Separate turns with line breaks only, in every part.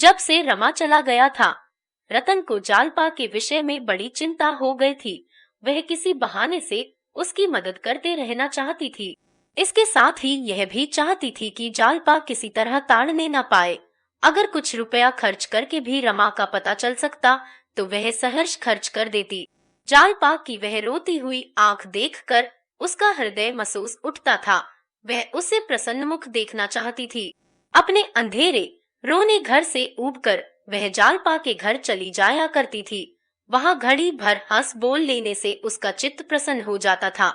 जब से रमा चला गया था, रतन को जालपा के विषय में बड़ी चिंता हो गई थी। वह किसी बहाने से उसकी मदद करते रहना चाहती थी। इसके साथ ही यह भी चाहती थी कि जालपा किसी तरह ताड़ने न पाए। अगर कुछ रुपया खर्च करके भी रमा का पता चल सकता तो वह सहर्ष खर्च कर देती। जालपा की वह रोती हुई आंख देखकर उसका हृदय महसूस उठता था। वह उसे प्रसन्न मुख देखना चाहती थी। अपने अंधेरे रोने घर से ऊबकर वह जालपा के घर चली जाया करती थी। वहां घड़ी भर हंस बोल लेने से उसका चित्त प्रसन्न हो जाता था।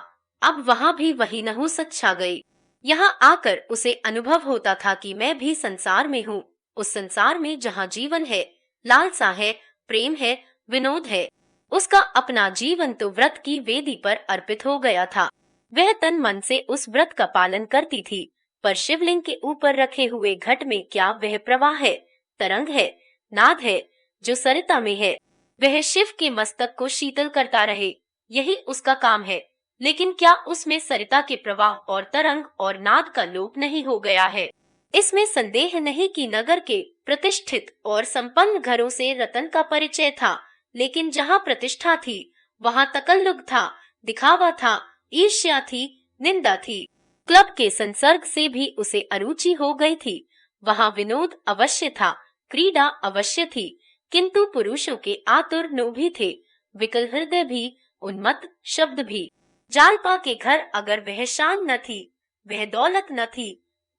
अब वहां भी वही नहुसत छा गई। यहाँ आकर उसे अनुभव होता था कि मैं भी संसार में हूँ, उस संसार में जहाँ जीवन है, लालसा है, प्रेम है, विनोद है। उसका अपना जीवन तो व्रत की वेदी पर अर्पित हो गया था। वह तन मन से उस व्रत का पालन करती थी, पर शिवलिंग के ऊपर रखे हुए घट में क्या वह प्रवाह है, तरंग है, नाद है जो सरिता में है? वह शिव के मस्तक को शीतल करता रहे, यही उसका काम है। लेकिन क्या उसमें सरिता के प्रवाह और तरंग और नाद का लोप नहीं हो गया है? इसमें संदेह नहीं कि नगर के प्रतिष्ठित और संपन्न घरों से रतन का परिचय था, लेकिन जहाँ प्रतिष्ठा थी वहाँ तकल्लुक था, दिखावा था, ईर्ष्या थी, निंदा थी। क्लब के संसर्ग से भी उसे अरुचि हो गई थी। वहाँ विनोद अवश्य था, क्रीड़ा अवश्य थी, किंतु पुरुषों के आतुर नो भी थे, विकल हृदय भी, उन्मत्त शब्द भी। जालपा के घर अगर वह शान न थी, वह दौलत न थी,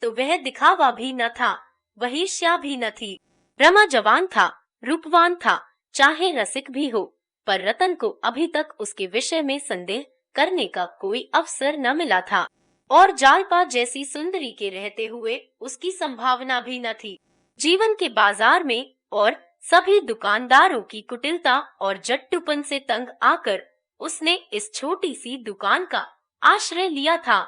तो वह दिखावा भी न था, वह ईर्ष्या भी न थी। रमा जवान था, रूपवान था, चाहे रसिक भी हो, पर रतन को अभी तक उसके विषय में संदेह करने का कोई अवसर न मिला था। और जालपा जैसी सुंदरी के रहते हुए उसकी संभावना भी न थी। जीवन के बाजार में और सभी दुकानदारों की कुटिलता और जट्टूपन से तंग आकर उसने इस छोटी सी दुकान का आश्रय लिया था,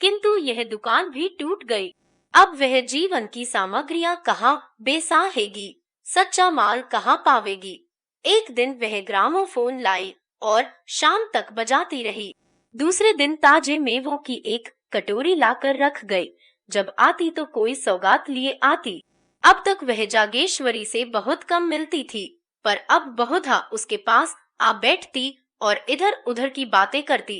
किंतु यह दुकान भी टूट गई। अब वह जीवन की सामग्रियां कहाँ बेसाहेगी, सच्चा माल कहाँ पावेगी? एक दिन वह ग्रामोफोन लाई और शाम तक बजाती रही। दूसरे दिन ताजे मेवों की एक कटोरी लाकर रख गई। जब आती तो कोई सौगात लिए आती। अब तक वह जागेश्वरी से बहुत कम मिलती थी, पर अब बहुधा उसके पास आ बैठती और इधर उधर की बातें करती।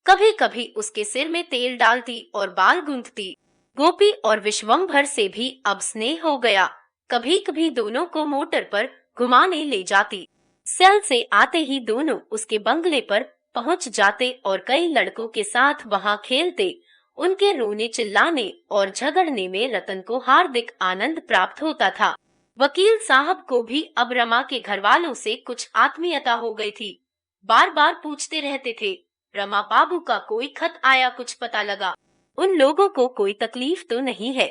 कभी कभी उसके सिर में तेल डालती और बाल गूंथती। गोपी और विश्वंभर से भी अब स्नेह हो गया। कभी कभी दोनों को मोटर पर घुमाने ले जाती। सेल से आते ही दोनों उसके बंगले पर पहुंच जाते और कई लड़कों के साथ वहां खेलते। उनके रोने चिल्लाने और झगड़ने में रतन को हार्दिक आनंद प्राप्त होता था। वकील साहब को भी अब रमा के घर वालों से कुछ आत्मीयता हो गई थी। बार बार पूछते रहते थे, रमा बाबू का कोई खत आया, कुछ पता लगा? उन लोगों को कोई तकलीफ तो नहीं है?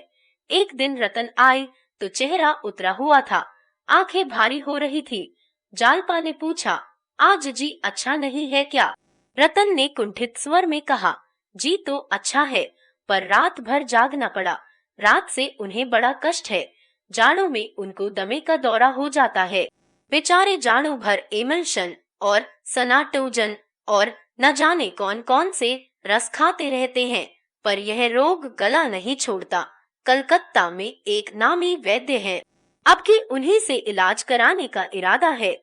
एक दिन रतन आए तो चेहरा उतरा हुआ था, आंखें भारी हो रही थी। जालपा ने पूछा, आज जी अच्छा नहीं है क्या? रतन ने कुंठित स्वर में कहा, जी तो अच्छा है, पर रात भर जागना पड़ा। रात से उन्हें बड़ा कष्ट है। जाड़ों में उनको दमे का दौरा हो जाता है। बेचारे जाड़ों भर एमल्शन और सनाटोजन और न जाने कौन कौन से रस खाते रहते हैं, पर यह रोग गला नहीं छोड़ता। कलकत्ता में एक नामी वैद्य है, अब की उन्हीं से इलाज कराने का इरादा है।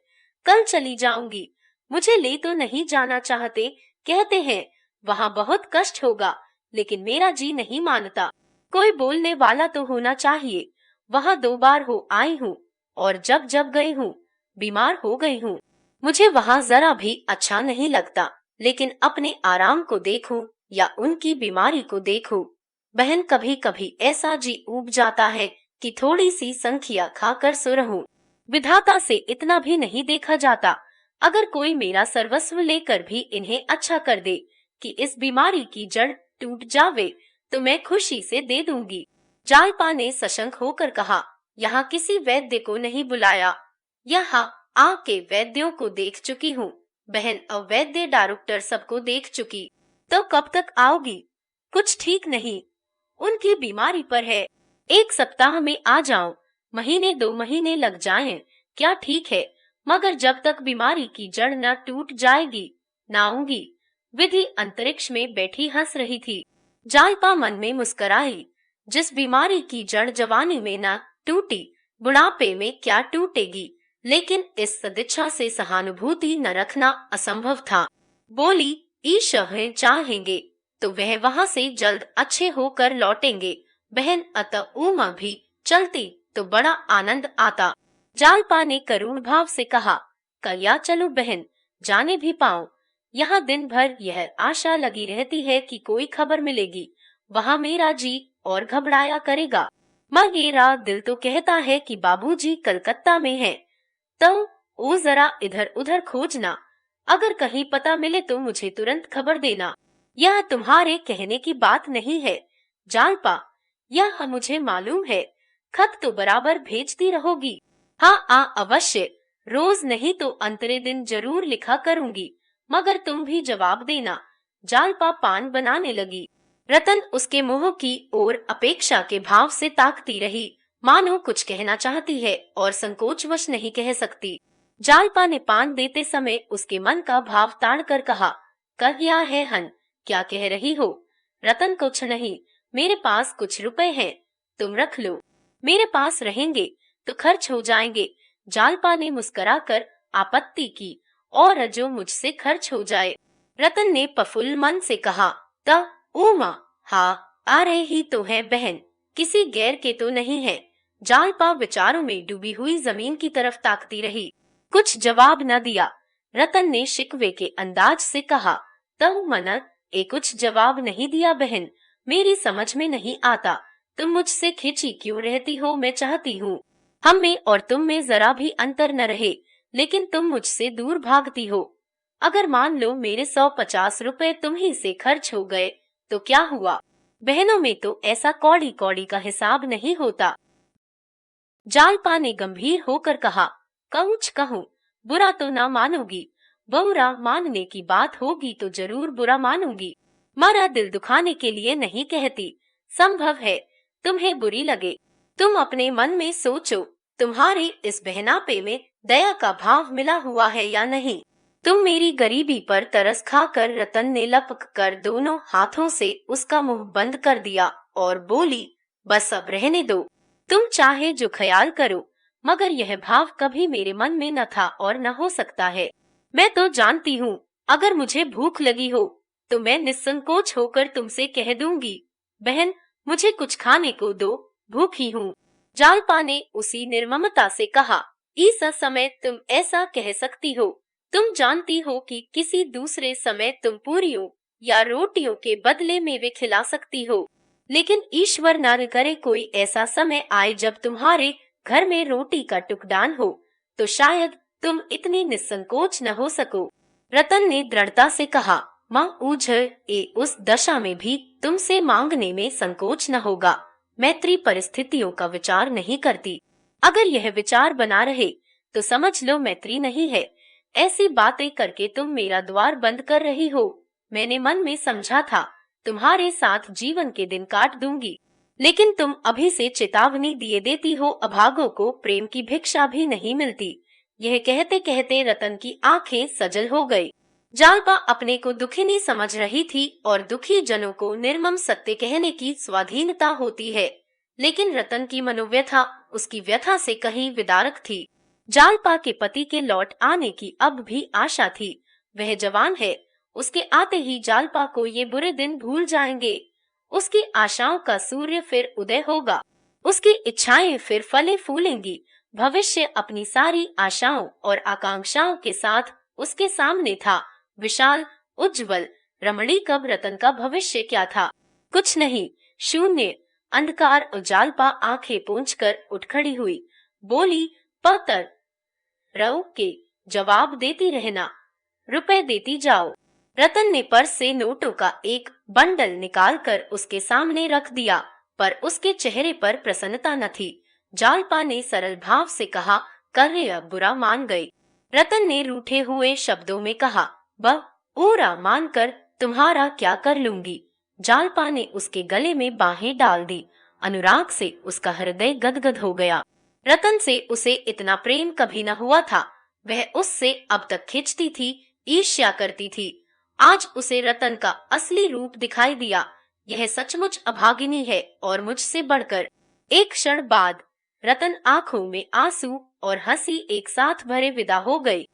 कल चली जाऊंगी। मुझे ले तो नहीं जाना चाहते, कहते हैं वहाँ बहुत कष्ट होगा, लेकिन मेरा जी नहीं मानता। कोई बोलने वाला तो होना चाहिए। वहाँ 2 बार हो आई हूँ और जब जब गई हूँ बीमार हो गई हूँ। मुझे वहाँ जरा भी अच्छा नहीं लगता, लेकिन अपने आराम को देखूं या उनकी बीमारी को देखूं। बहन, कभी कभी ऐसा जी ऊब जाता है कि थोड़ी सी संखिया खाकर सो रहूं। विधाता से इतना भी नहीं देखा जाता। अगर कोई मेरा सर्वस्व लेकर भी इन्हें अच्छा कर दे कि इस बीमारी की जड़ टूट जावे, तो मैं खुशी से दे दूंगी। जालपा ने सशंक होकर कहा, यहाँ किसी वैद्य को नहीं बुलाया। यहाँ आके वैद्यों को देख चुकी हूँ बहन, अवैद्य डॉक्टर सबको देख चुकी। तो कब तक आओगी? कुछ ठीक नहीं, उनकी बीमारी पर है। 1 सप्ताह में आ जाऊं, महीने 2 महीने लग जाएं, क्या ठीक है, मगर जब तक बीमारी की जड़ न टूट जाएगी न आऊंगी। विधि अंतरिक्ष में बैठी हंस रही थी। जालपा मन में मुस्कुराई। जिस बीमारी की जड़ जवानी में न टूटी, बुढ़ापे में क्या टूटेगी, लेकिन इस सदिच्छा से सहानुभूति न रखना असंभव था। बोली, ईश्वर चाहेंगे तो वह वहां से जल्द अच्छे होकर लौटेंगे। बहन, अतः उमा भी चलती तो बड़ा आनंद आता। जालपा ने करुण भाव से कहा, कया चलो बहन, जाने भी पाऊं। यहाँ दिन भर यह आशा लगी रहती है कि कोई खबर मिलेगी। वहाँ मेरा जी और घबराया करेगा। मेरा दिल तो कहता है कि बाबूजी कलकत्ता में हैं। तो वो जरा इधर उधर खोजना, अगर कहीं पता मिले तो मुझे तुरंत खबर देना। यह तुम्हारे कहने की बात नहीं है जालपा, यह मुझे मालूम है। खत तो बराबर भेजती रहोगी। हाँ अवश्य, रोज नहीं तो अंतरे दिन जरूर लिखा करूंगी, मगर तुम भी जवाब देना। जालपा पान बनाने लगी। रतन उसके मुंह की ओर अपेक्षा के भाव से ताकती रही, मानो कुछ कहना चाहती है और संकोचवश नहीं कह सकती। जालपा ने पान देते समय उसके मन का भाव ताड़ कर कहा, क्या है हन, क्या कह रही हो? रतन, कुछ नहीं, मेरे पास कुछ रुपए हैं, तुम रख लो। मेरे पास रहेंगे तो खर्च हो जाएंगे। जालपा ने मुस्कुराकर आपत्ति की, और जो मुझसे खर्च हो जाए। रतन ने प्रफुल्ल मन से कहा, त उमा, हाँ, आ रहे ही तो है बहन, किसी गैर के तो नहीं है। जालपा विचारों में डूबी हुई जमीन की तरफ ताकती रही, कुछ जवाब न दिया। रतन ने शिकवे के अंदाज से कहा, तब मनन, कुछ जवाब नहीं दिया बहन, मेरी समझ में नहीं आता, तुम मुझसे खिंची क्यों रहती हो? मैं चाहती हूँ हम में और तुम में जरा भी अंतर न रहे, लेकिन तुम मुझसे दूर भागती हो। अगर मान लो मेरे 150 रुपए तुम ही से खर्च हो गए तो क्या हुआ? बहनों में तो ऐसा कौड़ी कौड़ी का हिसाब नहीं होता। जालपा ने गंभीर होकर कहा, कुछ कहूँ, बुरा तो ना मानोगी? बुरा मानने की बात होगी तो जरूर बुरा मानूंगी, मारा दिल दुखाने के लिए नहीं कहती। संभव है तुम्हें बुरी लगे, तुम अपने मन में सोचो, तुम्हारे इस बहनापे में दया का भाव मिला हुआ है या नहीं? तुम मेरी गरीबी पर तरस खाकर। रतन ने लपक कर दोनों हाथों से उसका मुंह बंद कर दिया और बोली, बस अब रहने दो, तुम चाहे जो ख्याल करो, मगर यह भाव कभी मेरे मन में न था और न हो सकता है। मैं तो जानती हूँ, अगर मुझे भूख लगी हो तो मैं निसंकोच होकर तुमसे कह दूंगी, बहन मुझे कुछ खाने को दो, भूखी हूँ। जालपा ने उसी निर्ममता से कहा, इस समय तुम ऐसा कह सकती हो, तुम जानती हो कि किसी दूसरे समय तुम पूरियों या रोटियों के बदले मेवे खिला सकती हो, लेकिन ईश्वर न करे कोई ऐसा समय आए जब तुम्हारे घर में रोटी का टुकड़ान हो, तो शायद तुम इतनी निसंकोच न हो सको। रतन ने दृढ़ता से कहा, माँ उस दशा में भी तुमसे मांगने में संकोच न होगा। मैत्री परिस्थितियों का विचार नहीं करती, अगर यह विचार बना रहे तो समझ लो मैत्री नहीं है। ऐसी बातें करके तुम मेरा द्वार बंद कर रही हो। मैंने मन में समझा था तुम्हारे साथ जीवन के दिन काट दूंगी, लेकिन तुम अभी से चेतावनी दिए देती हो, अभागों को प्रेम की भिक्षा भी नहीं मिलती। यह कहते कहते रतन की आंखें सजल हो गई। जालपा अपने को दुखी नहीं समझ रही थी और दुखी जनों को निर्मम सत्य कहने की स्वाधीनता होती है, लेकिन रतन की मनोव्यथा उसकी व्यथा से कहीं विदारक थी। जालपा के पति के लौट आने की अब भी आशा थी। वह जवान है, उसके आते ही जालपा को ये बुरे दिन भूल जाएंगे। उसकी आशाओं का सूर्य फिर उदय होगा, उसकी इच्छाएं फिर फले फूलेंगी। भविष्य अपनी सारी आशाओं और आकांक्षाओं के साथ उसके सामने था, विशाल, उज्जवल, रमणीक। रतन का भविष्य क्या था? कुछ नहीं, शून्य, अंधकार। जालपा आंखें पोंछकर उठ खड़ी हुई, बोली, पतर रहो के जवाब देती रहना, रुपए देती जाओ। रतन ने पर्स से नोटों का एक बंडल निकालकर उसके सामने रख दिया, पर उसके चेहरे पर प्रसन्नता न थी। जालपा ने सरल भाव से कहा, कर अब बुरा मान गई। रतन ने रूठे हुए शब्दों में कहा, बुरा मानकर तुम्हारा क्या कर लूंगी। जालपा ने उसके गले में बाहें डाल दी, अनुराग से उसका हृदय गदगद हो गया। रतन से उसे इतना प्रेम कभी न हुआ था। वह उससे अब तक खिंचती थी, ईर्ष्या करती थी। आज उसे रतन का असली रूप दिखाई दिया। यह सचमुच अभागिनी है और मुझसे बढ़कर। एक क्षण बाद रतन आंखों में आंसू और हंसी एक साथ भरे विदा हो गई।